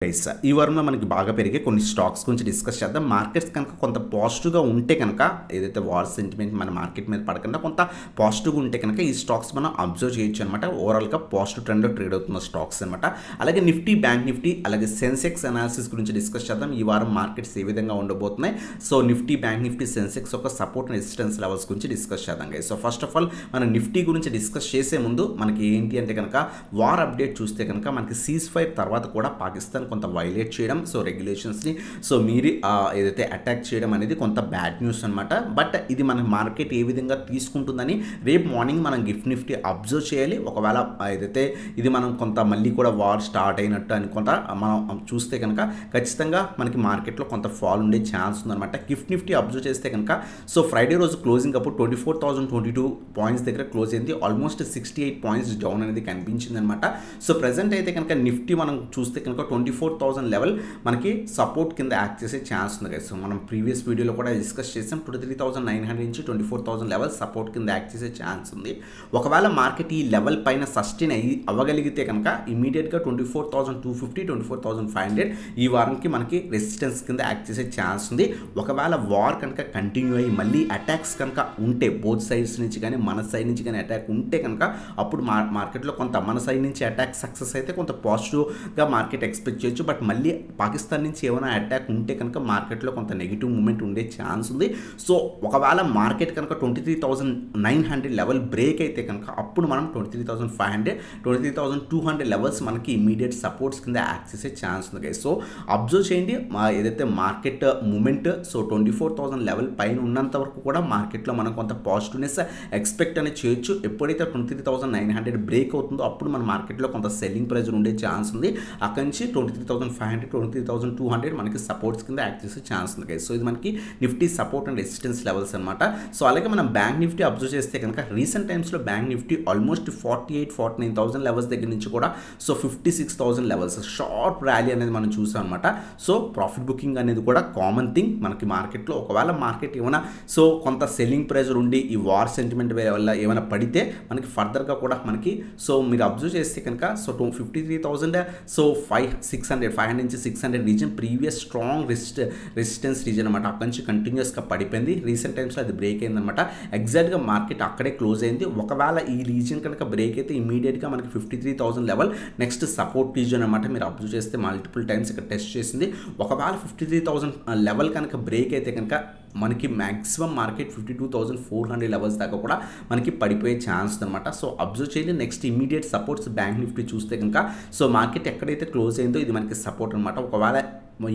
Guys ఈ వారంలో మనకి బాగా పెరిగే కొన్ని స్టాక్స్ గురించి డిస్కస్ చేద్దాం. మార్కెట్స్ కనుక కొంత పాజిటివ్గా ఉంటే కనుక ఏదైతే వార్ సెంటిమెంట్ మన మార్కెట్ మీద పడకుండా కొంత పాజిటివ్గా ఉంటే కనుక ఈ స్టాక్స్ మనం అబ్జర్వ్ చేయొచ్చు అనమాట. ఓవరాల్గా పాజిటివ్ ట్రెండ్లో ట్రేడ్ అవుతున్న స్టాక్స్ అనమాట. అలాగే నిఫ్టీ, బ్యాంక్ నిఫ్టీ, అలాగే సెన్సెక్స్ అనాలిసిస్ గురించి డిస్కస్ చేద్దాం. ఈ వారం మార్కెట్స్ ఏ విధంగా ఉండబోతున్నాయి. So Nifty, bank Nifty, Sensex ఒక సపోర్ట్ అండ్ రెసిస్టెన్స్ లెవెల్స్ గురించి డిస్కస్ చేద్దాం guys. So first of all మనం నిఫ్టీ గురించి డిస్కస్ చేసే ముందు మనకి ఏంటి అంటే కనుక వార్ అప్డేట్ చూస్తే కనుక మనకి సీజ్ ఫైర్ తర్వాత కూడా పాకిస్తాన్ కొంత వైలేట్ చేయడం, సో రెగ్యులేషన్స్ని సో మీరు ఏదైతే అటాక్ చేయడం అనేది కొంత బ్యాడ్ న్యూస్ అనమాట. బట్ ఇది మన మార్కెట్ ఏ విధంగా తీసుకుంటుందని రేపు మార్నింగ్ మనం నిఫ్టీ అబ్జర్వ్ చేయాలి. ఒకవేళ ఏదైతే ఇది మనం కొంత మళ్ళీ కూడా వార్ స్టార్ట్ అయినట్టు అని కొంత మనం చూస్తే కనుక ఖచ్చితంగా మనకి మార్కెట్లో కొంత ఫాల్ ఉండే ఛాన్స్ ఉందన్నమాట. నిఫ్టీ అబ్జర్వ్ చేస్తే కనుక సో ఫ్రైడే రోజు క్లోజింగ్ అప్పుడు 24,022 పాయింట్స్ దగ్గర క్లోజ్ అయింది. ఆల్మోస్ట్ 68 పాయింట్స్ డౌన్ అనేది కనిపించింది అనమాట. సో ప్రజెంట్ అయితే కనుక నిఫ్టీ మనం చూస్తే కనుక 24,000 లెవెల్ మనకి సపోర్ట్ కింద యాక్ట్ చేసే ఛాన్స్ ఉంది కదా. సో మనం ప్రీవియస్ వీడియోలో కూడా డిస్కస్ చేసాం. 23,900 నుంచి 24,000 లెవెల్ సపోర్ట్ కింద యాక్ట్ చేసే ఛాన్స్ ఉంది. ఒకవేళ మార్కెట్ ఈ లెవెల్ పైన సస్టైన్ అవ్వగలిగితే కనుక ఇమీడియట్గా 24,250, 24,500 ఈ వారంకి మనకి రెసిస్టెన్స్ కింద యాక్ట్ చేసే ఛాన్స్ ఉంది. ఒకవేళ వార్ కనుక కంటిన్యూ అయ్యి మళ్ళీ అటాక్స్ కనుక ఉంటే బోత్ సైడ్స్ నుంచి కానీ మన సైడ్ నుంచి కానీ అటాక్ ఉంటే కనుక అప్పుడు మార్కెట్లో కొంత మన సైడ్ నుంచి అటాక్ సక్సెస్ అయితే కొంత పాజిటివ్గా మార్కెట్ ఎక్స్పెక్ట్ చేయొచ్చు. బట్ మళ్ళీ పాకిస్తాన్ నుంచి ఏమైనా అటాక్ ఉంటే కనుక మార్కెట్లో కొంత నెగిటివ్ మూమెంట్ ఉండే ఛాన్స్ ఉంది. సో ఒకవేళ మార్కెట్ కనుక 23,900 లెవెల్ బ్రేక్ అయితే కనుక అప్పుడు మనం 23,500, 23,200 లెవెల్స్ మనకి ఇమీడియట్ సపోర్ట్స్ కింద యాక్ట్ చేసే ఛాన్స్ ఉంది. సో అబ్జర్వ్ చేయండి ఏదైతే మార్కెట్ మూమెంట్ సో 24,000 లెవెల్ పైన ఉన్నంత వరకు కూడా మార్కెట్లో మనం కొంత పాజిటివ్నెస్ ఎక్స్పెక్ట్ అనేది చేయొచ్చు. ఎప్పుడైతే 23,900 బ్రేక్ అవుతుందో అప్పుడు మన మార్కెట్లో కొంత సెల్లింగ్ ప్రెజర్ ఉండే ఛాన్స్ ఉంది. అక్కడి నుంచి 23,500, 23,200 మనకి సపోర్ట్స్ కింద యాక్ట్ చేసే ఛాన్స్ ఉంది. సో ఇది మనకి Nifty support and resistance levels అనమాట. సో అలాగే మనం బ్యాంక్ నిఫ్టీ అబ్జర్వ్ చేస్తే కనుక రీసెంట్ టైమ్స్లో బ్యాంక్ నిఫ్టీ ఆల్మోస్ట్ 48,000-49,000 లెవెల్స్ దగ్గర నుంచి కూడా సో 56,000 లెవెల్స్ షార్ప్ ర్యాలీ అనేది మనం చూసాం అనమాట. సో ప్రాఫిట్ బుకింగ్ అనేది కూడా కామన్ థింగ్ మనకి మార్కెట్లో. ఒకవేళ మార్కెట్ ఏమైనా సో కొంత సెల్లింగ్ ప్రెజర్ ఉండి ఈ వార్ సెంటిమెంట్ వల్ల ఏమైనా పడితే మనకి ఫర్దర్గా కూడా మనకి సో మీరు అబ్జర్వ్ చేస్తే కనుక సో 53,000 సో 500 నుంచి 600 reason previous strong resistance reason అనమాట. అక్కడి నుంచి కంటిన్యూస్గా పడిపోయింది. రీసెంట్ టైమ్స్లో అది బ్రేక్ అయిందనమాట. ఎగ్జాక్ట్గా మార్కెట్ అక్కడే క్లోజ్ అయింది. ఒకవేళ ఈ రీజన్ కనుక బ్రేక్ అయితే ఇమీడియట్గా మనకి 53,000 లెవెల్ నెక్స్ట్ సపోర్ట్ రీజన్ అనమాట. మీరు అబ్జర్వ్ చేస్తే మల్టిపుల్ టైమ్స్ ఇక్కడ టెస్ట్ చేసింది. ఒకవేళ 53,000 లెవెల్ కనుక బ్రేక్ అయితే కనుక మనకి మ్యాక్సిమం మార్కెట్ 52,400 లెవెల్స్ దాకా కూడా మనకి పడిపోయే ఛాన్స్ అనమాట. సో అబ్జర్వ్ చేయండి. Next immediate supports bank Nifty చూస్తే కనుక సో మార్కెట్ ఎక్కడైతే క్లోజ్ అయిందో ఇది మనకి సపోర్ట్ అనమాట. ఒకవేళ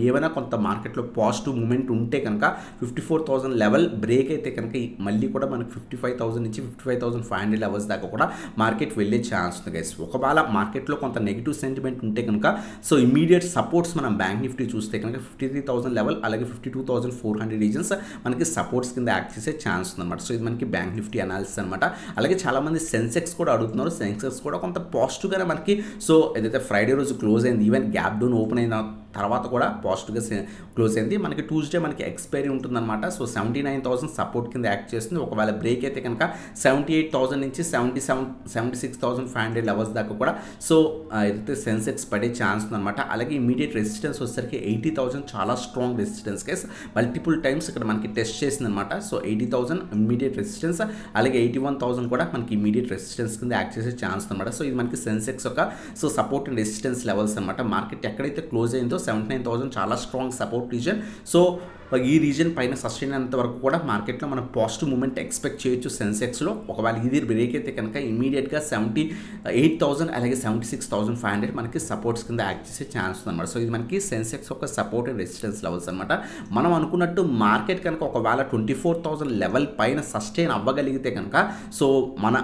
ఏమైనా కొంత మార్కెట్లో పాజిటివ్ మూమెంట్ ఉంటే కనుక 54,000 లెవెల్ బ్రేక్ అయితే కనుక మళ్ళీ కూడా మనకి 55,000 నుంచి 55,500 లెవెల్స్ దాకా కూడా మార్కెట్ వెళ్ళే ఛాన్స్ ఉంది గైస్. ఒకవేళ మార్కెట్లో కొంత నెగిటివ్ సెంటిమెంట్ ఉంటే కనుక సో ఇమీడియట్ సపోర్ట్స్ మనం బ్యాంక్ నిఫ్టీ చూస్తే కనుక 53,000 లెవెల్ అలాగే 52,400 రీజన్స్ మనకి సపోర్ట్స్ కింద యాక్ట్ చేసే ఛాన్స్ ఉందన్నమాట. సో ఇది మనకి బ్యాంక్ నిఫ్టీ అనాలిసిస్ అనమాట. అలాగే చాలామంది సెన్సెక్స్ కూడా అడుగుతున్నారు. సెన్సెక్స్ కూడా కొంత పాజిటివ్గానే మనకి సో ఏదైతే ఫ్రైడే రోజు క్లోజ్ అయింది, ఈవెన్ గ్యాప్ డౌన్ ఓపెన్ అయిన తర్వాత కూడా పాజిటివ్గా క్లోజ్ అయింది. మనకి ట్యూస్డే మనకి ఎక్స్పైరీ ఉంటుందన్నమాట. సో 79,000 సపోర్ట్ కింద యాక్ట్ చేస్తుంది. ఒకవేళ బ్రేక్ అయితే కనుక 78,000 నుంచి 76,500 లెవెల్స్ దాకా కూడా సో ఏదైతే సెన్సెక్స్ పడే ఛాన్స్ ఉందన్నమాట. అలాగే ఇమీడియట్ రెసిస్టెన్స్ వచ్చేసరికి 80,000 చాలా strong resistance case multiple times ఇక్కడ మనకి టెస్ట్ చేసింది అనమాట. సో 80,000 ఇమీడియట్ రెసిస్టెన్స్, అలాగే 81,000 కూడా మనకి ఇమీడియట్ రెసిస్టెన్స్ కింద యాక్ట్ చేసే ఛాన్స్ అనమాట. సో ఇది మనకి సెన్సెక్స్ ఒక so support and resistance levels అనమాట. మార్కెట్ ఎక్కడైతే క్లోజ్ అయిందో 79,000 చాలా స్ట్రాంగ్ సపోర్ట్ రీజన్. సో ఈ రీజన్ పైన సస్టైన్ అయినంత వరకు కూడా మార్కెట్లో మనం పాజిటివ్ మూమెంట్ ఎక్స్పెక్ట్ చేయొచ్చు సెన్సెక్స్లో. ఒకవేళ ఇది బ్రేక్ అయితే కనుక ఇమీడియట్గా 78,000 అలాగే 76,500 మనకి సపోర్ట్స్ కింద యాక్ట్ చేసే ఛాన్స్ ఉందన్నమాట. సో ఇది మనకి సెన్సెక్స్ ఒక సపోర్ట్ అండ్ రెసిస్టెన్స్ లెవెల్స్ అనమాట. మనం అనుకున్నట్టు మార్కెట్ కనుక ఒకవేళ 24,000 లెవెల్ పైన సస్టైన్ అవ్వగలిగితే కనుక సో మన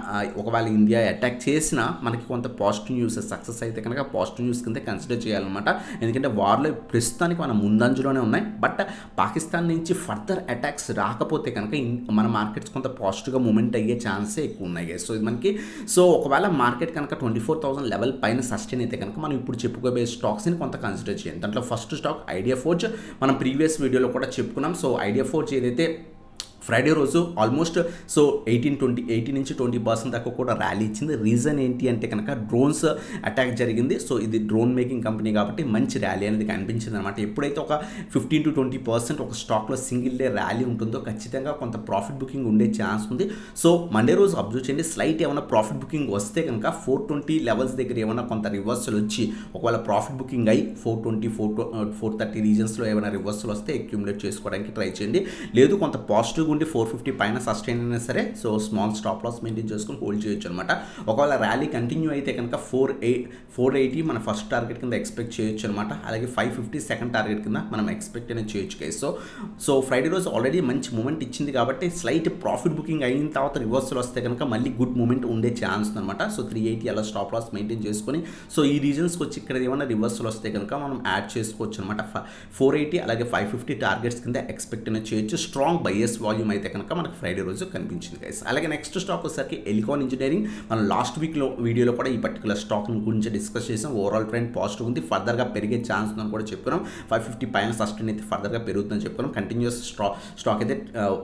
ఒకవేళ ఇండియా అటాక్ చేసినా మనకి కొంత పాజిటివ్ న్యూస్ సక్సెస్ అయితే కనుక పాజిటివ్ న్యూస్ కింద కన్సిడర్ చేయాలన్నమాట. ఎందుకంటే వార్లో ప్రస్తుతానికి మనం ముందంజలోనే ఉన్నాయి. బట్ పాకిస్తాన్ నుంచి ఫర్దర్ అటాక్స్ రాకపోతే కనుక మన మార్కెట్స్ కొంత పాజిటివ్గా మూమెంట్ అయ్యే ఛాన్సే ఎక్కువ ఉన్నాయి. సో ఇది మనకి సో ఒకవేళ మార్కెట్ కనుక 24,000 లెవెల్ పైన సస్టైన్ అయితే కనుక మనం ఇప్పుడు చెప్పుకోబోయే స్టాక్స్ని కొంత కన్సిడర్ చేయండి. దాంట్లో ఫస్ట్ స్టాక్ ఐడియా ఫోర్జ్ మనం ప్రీవియస్ వీడియోలో కూడా చెప్పుకున్నాం. సో ఐడియా ఫోర్జ్ ఏదైతే ఫ్రైడే రోజు ఆల్మోస్ట్ సో 18 నుంచి 20% దాకా కూడా ర్యాలీ ఇచ్చింది. రీజన్ ఏంటి అంటే కనుక డ్రోన్స్ అటాక్ జరిగింది. సో ఇది డ్రోన్ మేకింగ్ కంపెనీ కాబట్టి మంచి ర్యాలీ అనేది కనిపించింది అనమాట. ఎప్పుడైతే ఒక 15-20% ఒక స్టాక్లో సింగిల్ డే ర్యాలీ ఉంటుందో ఖచ్చితంగా కొంత ప్రాఫిట్ బుకింగ్ ఉండే ఛాన్స్ ఉంది. సో మండే రోజు అబ్జర్వ్ చేయండి, స్లైట్ ఏమైనా ప్రాఫిట్ బుకింగ్ వస్తే కనుక 420 లెవెల్స్ దగ్గర ఏమైనా కొంత రివర్సల్ వచ్చి ఒకవేళ ప్రాఫిట్ బుకింగ్ అయ్యి 420, 430 రీజన్స్లో ఏమైనా రివర్సల్ వస్తే అక్యూములేట్ చేసుకోవడానికి ట్రై చేయండి. లేదు కొంత పాజిటివ్ ఉండి 450 పైన సస్టైన్ అయినా సరే so small stop loss maintain చేసుకొని హోల్డ్ చేయొచ్చు అనమాట. ఒకవేళ ర్యాలీ కంటిన్యూ అయితే కనుక 480 మన ఫస్ట్ టార్గెట్ కింద ఎక్స్పెక్ట్ చేయొచ్చు అనమాట. అలాగే 550 సెకండ్ టార్గెట్ కింద మనం ఎక్స్పెక్ట్ అనేది చేయొచ్చు గైస్. సో ఫ్రైడే రోజు ఆల్రెడీ మంచి మూమెంట్ ఇచ్చింది కాబట్టి స్లైట్ ప్రాఫిట్ బుకింగ్ అయిన తర్వాత రివర్సల్ వస్తే కనుక మళ్ళీ గుడ్ మూమెంట్ ఉండే ఛాన్స్ ఉందన్నమాట. సో 380 అలా స్టాప్ లాస్ మెయింటైన్ చేసుకొని సో ఈ రీజన్స్కి వచ్చి ఇక్కడ ఏమైనా రివర్సల్ వస్తే కనుక మనం యాడ్ చేసుకోవచ్చు అనమాట. 480 అలాగే 550 టార్గెట్స్ కింద ఎక్స్పెక్ట్ అనేది చేయొచ్చు. స్ట్రాంగ్ బయస్ వాల్యూమ్ అయితే కనుక మనకు ఫ్రైడే రోజు కనిపించింది గైస్. అలాగే నెక్స్ట్ స్టాక్ వచ్చేసరికి ఎలికాన్ ఇంజనీరింగ్. మనం లాస్ట్ వీక్లో వీడియోలో కూడా ఈ పర్టికులర్ స్టాక్ గురించి డిస్కస్ చేసాం. ఓవరాల్ ట్రెండ్ పాజిటివ్ ఉంది, ఫర్దర్గా పెరిగే ఛాన్స్ ఉందని కూడా చెప్పుకున్నాం. 550 పైన సస్టైన్ అయితే ఫర్దర్గా పెరుగుతుందని చెప్పుకున్నాం. కంటిన్యూస్ స్టాక్ అయితే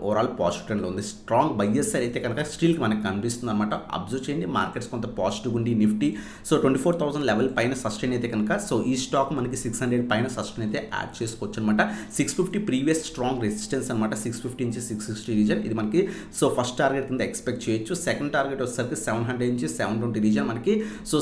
ఓవరాల్ పాజిటివ్ ట్రెండ్లో ఉంది. స్ట్రాంగ్ బయస్ అయితే కనుక స్టిల్ మనకు కనిపిస్తుంది అనమాట. అబ్జర్వ్ చేయండి, మార్కెట్స్ కొంత పాజిటివ్ ఉంది. నిఫ్టీ సో 24,000 లెవెల్ పైన సస్టైన్ అయితే కనుక సో ఈ స్టాక్ మనకి 600 పైన సస్టైన్ అయితే యాడ్ చేసుకోవచ్చు అనమాట. 650 ప్రీవియస్ స్ట్రాంగ్ రెసిస్టెన్స్ అనమాట. 650 నుంచి 660 రీజన్ ఇది మనకి సో ఫస్ట్ టార్గెట్ కింద ఎక్స్పెక్ట్ చేయొచ్చు. సెకండ్ టార్గెట్ వచ్చేసరికి 700 నుంచి 720 రీజన్ మనకి సో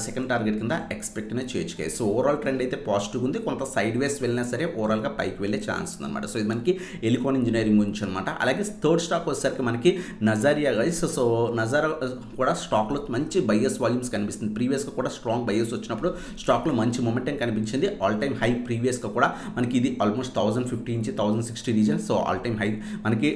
సెకండ్ టార్గెట్ కింద ఎక్స్పెక్ట్ అనేది చేయొచ్చు. సో ఓవరాల్ ట్రెండ్ అయితే పాజిటివ్ ఉంది. కొంత సైడ్ వేస్ వెళ్ళినా సరే ఓవరాల్గా పైకి వెళ్ళే ఛాన్స్ ఉందన్నమాట. సో ఇది మనకి ఎలికాన్ ఇంజనీరింగ్ గురించి అనమాట. అలాగే థర్డ్ స్టాక్ వచ్చేసరికి మనకి నజారియా గైస్. సో నజారా కూడా స్టాక్లో మంచి బయస్ వాల్యూమ్స్ కనిపిస్తుంది. ప్రీవియస్గా కూడా స్ట్రాంగ్ బయస్ వచ్చినప్పుడు స్టాక్లో మంచి మొమెంటం కనిపించింది. ఆల్ టైమ్ హై ప్రీవియస్గా కూడా మనకి ఇది ఆల్మోస్ట్ 1050 నుంచి 1060 reason. So all time high మనకి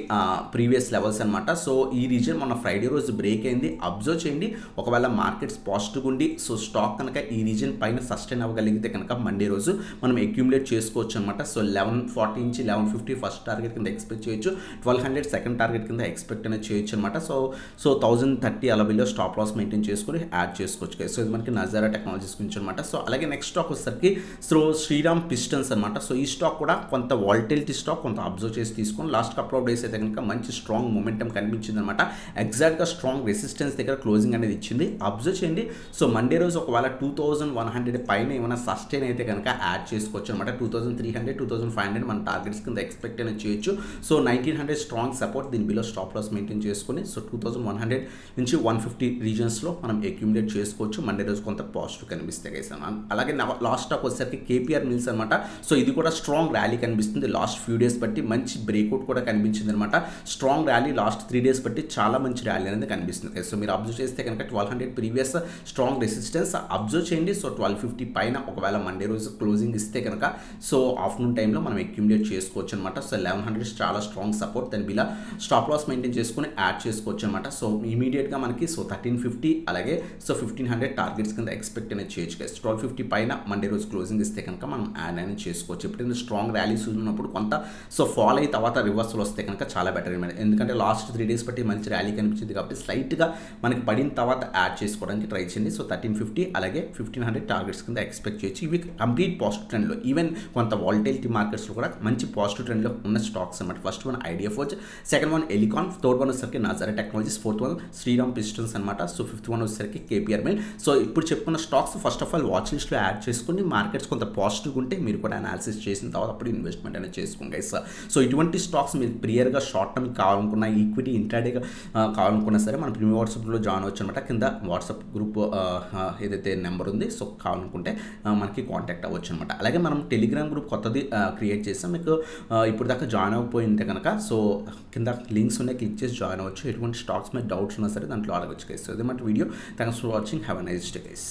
ప్రీవియస్ లెవెల్స్ అనమాట. సో ఈ రీజన్ మన ఫ్రైడే రోజు బ్రేక్ అయింది. అబ్జర్వ్ చేయండి, ఒకవేళ మార్కెట్స్ పాజిటివ్ ఉండి సో స్టాక్ కనుక ఈ రీజన్ పైన సస్టైన్ అవ్వగలిగితే కనుక మండే రోజు మనం అక్యూములేట్ చేసుకోవచ్చు అనమాట. సో 1140 నుంచి 1150 ఫస్ట్ టార్గెట్ కింద ఎక్స్పెక్ట్ చేయొచ్చు. 1200 సెకండ్ టార్గెట్ కింద ఎక్స్పెక్ట్ అనేది చేయొచ్చు అనమాట. సో 1030 అలా బిలో స్టాప్ లాస్ మెయింటైన్ చేసుకుని యాడ్ చేసుకోవచ్చు. సో ఇది మనకి నజారా టెక్నాలజీస్ గురించి అనమాట. సో అలాగే నెక్స్ట్ స్టాక్ వచ్చేసరికి సో శ్రీరామ్ పిస్టన్స్ అనమాట. సో ఈ స్టాక్ కూడా కొంత వాల్టిలిటీ స్టాక్, కొంత అబ్జర్వ్ చేసి తీసుకొని లాస్ట్ కపుల్ ఆఫ్ డేస్ అయితే కనుక మంచి స్ట్రాంగ్ మొమెంటం కనిపించింది అనమాట. ఎగ్జాక్ట్గా స్ట్రాంగ్ రెసిస్టెన్స్ దగ్గర క్లోజింగ్ అనేది ఇచ్చింది. అబ్జర్వ్ చేయండి, సో మండే రోజు ఒకవేళ 2100 పైన ఏమైనా సస్టైన్ అయితే కనుక యాడ్ చేసుకోవచ్చు అనమాట. 2300, 2500 మన టార్గెట్స్ కింద ఎక్స్పెక్ట్ అనేది చేయొచ్చు. సో 1900 స్ట్రాంగ్ సపోర్ట్, దీని బిలో స్టాప్ లాస్ మెయింటైన్ చేసుకుని సో 2100 నుంచి 150 రీజన్స్లో మనం అక్యూములేట్ చేసుకోవచ్చు. మండే రోజు కొంత పాజిటివ్ కనిపిస్తాయి గైస్. అలాగే లాస్ట్ స్టాక్ వచ్చేసరికి కేపీఆర్ మిల్స్ అనమాట. సో ఇది కూడా స్ట్రాంగ్ ర్యాలీ కనిపిస్తుంది. లాస్ట్ ఫ్యూ డేస్ బట్టి మంచి బ్రేక్అవుట్ కూడా కనిపించింది అనమాట. స్ట్రాంగ్ ర్యాలీ లాస్ట్ 3 డేస్ బట్టి చాలా మంచి ర్యాలీ అనేది కనిపిస్తుంది. సో మీరు అబ్జర్వ్ చేస్తే కనుక 1200 ప్రీవియస్ స్ట్రాంగ్ రెసిస్టెన్స్ అబ్జర్వ్ చేయండి. సో 1250 పైన ఒకవేళ మండే రోజు క్లోజింగ్ ఇస్తే కనుక సో ఆఫ్టర్నూన్ టైంలో మనం అక్యూములేట్ చేసుకోవచ్చు అనమాట. సో 1100 చాలా స్ట్రాంగ్ సపోర్ట్, దాని బిలా స్టాప్ లాస్ మెయింటైన్ చేసుకుని యాడ్ చేసుకోవచ్చు అనమాట. సో ఇమీడియట్గా మనకి సో 1350 అలాగే సో 1500 టార్గెట్స్ కింద ఎక్స్పెక్ట్ అనేది చేయొచ్చు. 1250 పైన మండే రోజు క్లోజింగ్ ఇస్తే కనుక మనం యాడ్ అనేది చేసుకోవచ్చు. ఎప్పుడైనా స్ట్రాంగ్ ర్యాలీస్ ఉన్నప్పుడు కొంత సో ఫాల్ అయిన తర్వాత రివర్సల్ వస్తే కనుక చాలా బెటర్ అనమాట. ఎందుకంటే లాస్ట్ 3 డేస్ బట్టి మంచి ర్యాలీ కనిపించింది కాబట్టి స్లైట్గా మనకి పడిన తర్వాత యాడ్ చేసుకోవడానికి ట్రై చేయండి. సో 1350 అలాగే 1500 టార్గెట్స్ కింద ఎక్స్పెక్ట్ చేయొచ్చు. ఇవి కంప్లీట్ పాజిటివ్ ట్రెండ్లో, ఈవెన్ కొంత వాల్టిలిటీ మార్కెట్స్లో కూడా మంచి పాజిటివ్ ట్రెండ్లో ఉన్న స్టాక్స్ అనమాట. First one Idea Forge, second one Elecon, third one వచ్చేసరికి నజారా టెక్నాలజీస్, ఫోర్త్ వన్ శ్రీరామ్ పిస్టన్స్ అనమాట. సో ఫిఫ్త్ వన్ వచ్చేసరికి కేపీఆర్ మిల్. సో ఇప్పుడు చెప్పుకున్న stocks first of all watch లిస్ట్లో యాడ్ చేసుకుని మార్కెట్స్ కొంత పాజిటివ్ ఉంటే మీరు కూడా అనాలిసిస్ చేసిన తర్వాత అప్పుడు ఇన్వెస్ట్మెంట్ అనేది చేసుకోండి గైస్. సో ఇటువంటి స్టాక్స్ మీరు ప్రియర్గా షార్ట్ టర్మ్ కావాలనుకున్న, ఈక్విటీ ఇంట్రాడేగా కావాలనుకున్నా సరే మన ప్రీమియం వాట్సాప్లో జాయిన్ అవ్వచ్చు అనమాట. కింద వాట్సాప్ గ్రూప్ ఏదైతే నెంబర్ ఉంది సో కావాలనుకుంటే మనకి కాంటాక్ట్ అవ్వచ్చు అనమాట. అలాగే మనం టెలిగ్రామ్ గ్రూప్ కొత్తది క్రియేట్ చేస్తాం. మీకు ఇప్పుడు దాకా జాయిన్ అవ్వకపోయింటే కనుక సో కింద లింక్స్ ఉన్నాయి, క్లిక్ చేసి జాయిన్ అవ్వచ్చు. ఎటువంటి స్టాక్స్ మీద డౌట్స్ ఉన్నా సరే దాంట్లో అడగచ్చు గైస్. సో ఇది మన video. Thanks for watching. Have a nice day guys.